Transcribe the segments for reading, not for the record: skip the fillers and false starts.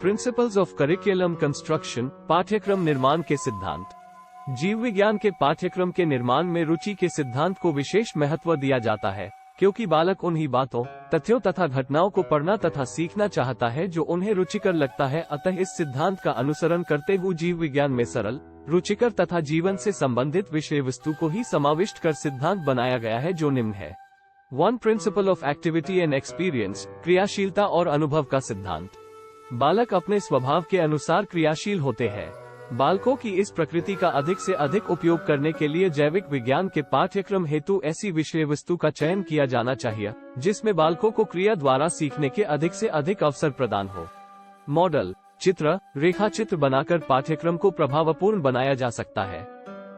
Principles of curriculum construction, पाठ्यक्रम निर्माण के सिद्धांत। जीव विज्ञान के पाठ्यक्रम के निर्माण में रुचि के सिद्धांत को विशेष महत्व दिया जाता है, क्योंकि बालक उन्हीं बातों, तथ्यों तथा घटनाओं को पढ़ना तथा सीखना चाहता है जो उन्हें रुचिकर लगता है। अतः इस सिद्धांत का अनुसरण करते हुए जीव विज्ञान में सरल, रुचिकर तथा जीवन से संबंधित विषय वस्तु को ही समाविष्ट कर सिद्धांत बनाया गया है, जो निम्न है। 1. Principle of activity and experience, क्रियाशीलता और अनुभव का सिद्धांत। बालक अपने स्वभाव के अनुसार क्रियाशील होते हैं। बालकों की इस प्रकृति का अधिक से अधिक उपयोग करने के लिए जैविक विज्ञान के पाठ्यक्रम हेतु ऐसी विषय वस्तु का चयन किया जाना चाहिए जिसमें बालकों को क्रिया द्वारा सीखने के अधिक से अधिक अवसर प्रदान हो। मॉडल, चित्र, रेखा चित्र बनाकर पाठ्यक्रम को प्रभावपूर्ण बनाया जा सकता है।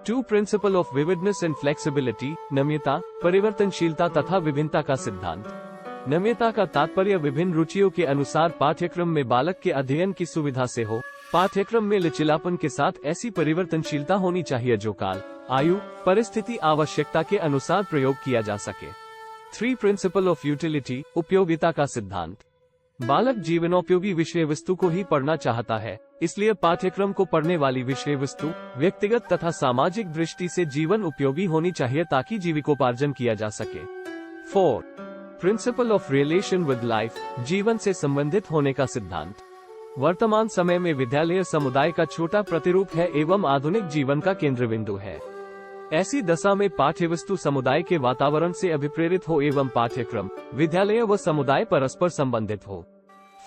2. Principle of vividness and flexibility, नम्यता, परिवर्तनशीलता तथा विभिन्नता का सिद्धांत। नम्यता का तात्पर्य विभिन्न रुचियों के अनुसार पाठ्यक्रम में बालक के अध्ययन की सुविधा से हो। पाठ्यक्रम में लचीलापन के साथ ऐसी परिवर्तनशीलता होनी चाहिए जो काल, आयु, परिस्थिति, आवश्यकता के अनुसार प्रयोग किया जा सके। 3. प्रिंसिपल ऑफ यूटिलिटी, उपयोगिता का सिद्धांत। बालक जीवनोपयोगी विषय वस्तु को ही पढ़ना चाहता है, इसलिए पाठ्यक्रम को पढ़ने वाली विषय वस्तु व्यक्तिगत तथा सामाजिक दृष्टि से जीवन उपयोगी होनी चाहिए ताकि जीविकोपार्जन किया जा सके। 4. Principle of relation with life, जीवन से संबंधित होने का सिद्धांत। वर्तमान समय में विद्यालय समुदाय का छोटा प्रतिरूप है एवं आधुनिक जीवन का केंद्र बिंदु है। ऐसी दशा में पाठ्यवस्तु समुदाय के वातावरण से अभिप्रेरित हो एवं पाठ्यक्रम, विद्यालय व समुदाय परस्पर संबंधित हो।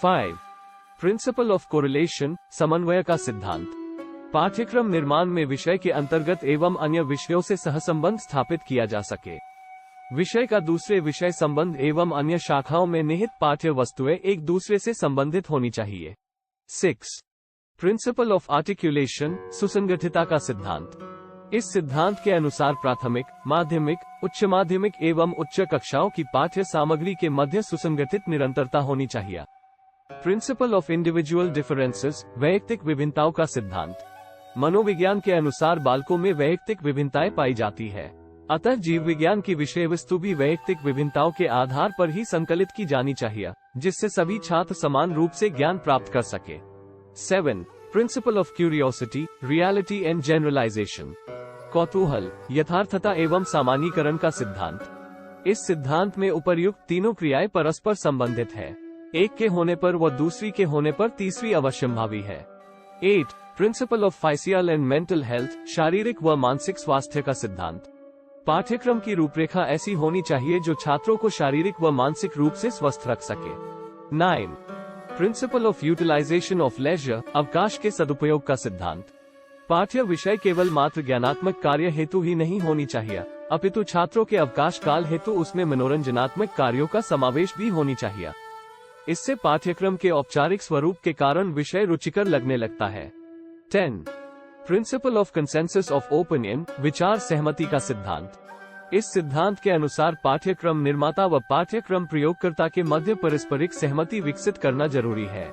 5. प्रिंसिपल ऑफ कोरिलेशन, समन्वय का सिद्धांत। पाठ्यक्रम निर्माण में विषय के अंतर्गत एवं अन्य विषयों से सहसंबंध स्थापित किया जा सके। विषय का दूसरे विषय संबंध एवं अन्य शाखाओं में निहित पाठ्य वस्तुएं एक दूसरे से संबंधित होनी चाहिए। 6. प्रिंसिपल ऑफ आर्टिकुलेशन, सुसंगठिता का सिद्धांत। इस सिद्धांत के अनुसार प्राथमिक, माध्यमिक, उच्च माध्यमिक एवं उच्च कक्षाओं की पाठ्य सामग्री के मध्य सुसंगठित निरंतरता होनी चाहिए। प्रिंसिपल ऑफ इंडिविजुअल डिफरेंसेस, वैयक्तिक विभिन्नताओं का सिद्धांत। मनोविज्ञान के अनुसार बालकों में वैयक्तिक विभिन्नताएं पाई जाती है, अतः जीव विज्ञान की विषय वस्तु भी वैयक्तिक विभिन्नताओं के आधार पर ही संकलित की जानी चाहिए, जिससे सभी छात्र समान रूप से ज्ञान प्राप्त कर सके। 7. Principle of curiosity, reality and generalisation, कौतूहल, यथार्थता एवं सामान्यीकरण का सिद्धांत। इस सिद्धांत में उपर्युक्त तीनों क्रियाएं परस्पर संबंधित है। एक के होने पर व दूसरी के होने पर तीसरी अवश्यंभावी है। 8. Principle of physical and mental health, शारीरिक व मानसिक स्वास्थ्य का सिद्धांत। पाठ्यक्रम की रूपरेखा ऐसी होनी चाहिए जो छात्रों को शारीरिक व मानसिक रूप से स्वस्थ रख सके। 9. Principle of utilisation of leisure, अवकाश के सदुपयोग का सिद्धांत। पाठ्य विषय केवल मात्र ज्ञानात्मक कार्य हेतु ही नहीं होनी चाहिए, अपितु छात्रों के अवकाश काल हेतु उसमें मनोरंजनात्मक कार्यों का समावेश भी होनी चाहिए। इससे पाठ्यक्रम के औपचारिक स्वरूप के कारण विषय रुचिकर लगने लगता है। 10. Principle of consensus of opinion, विचार सहमति का सिद्धांत। इस सिद्धांत के अनुसार पाठ्यक्रम निर्माता व पाठ्यक्रम प्रयोगकर्ता के मध्य पारस्परिक सहमति विकसित करना जरूरी है।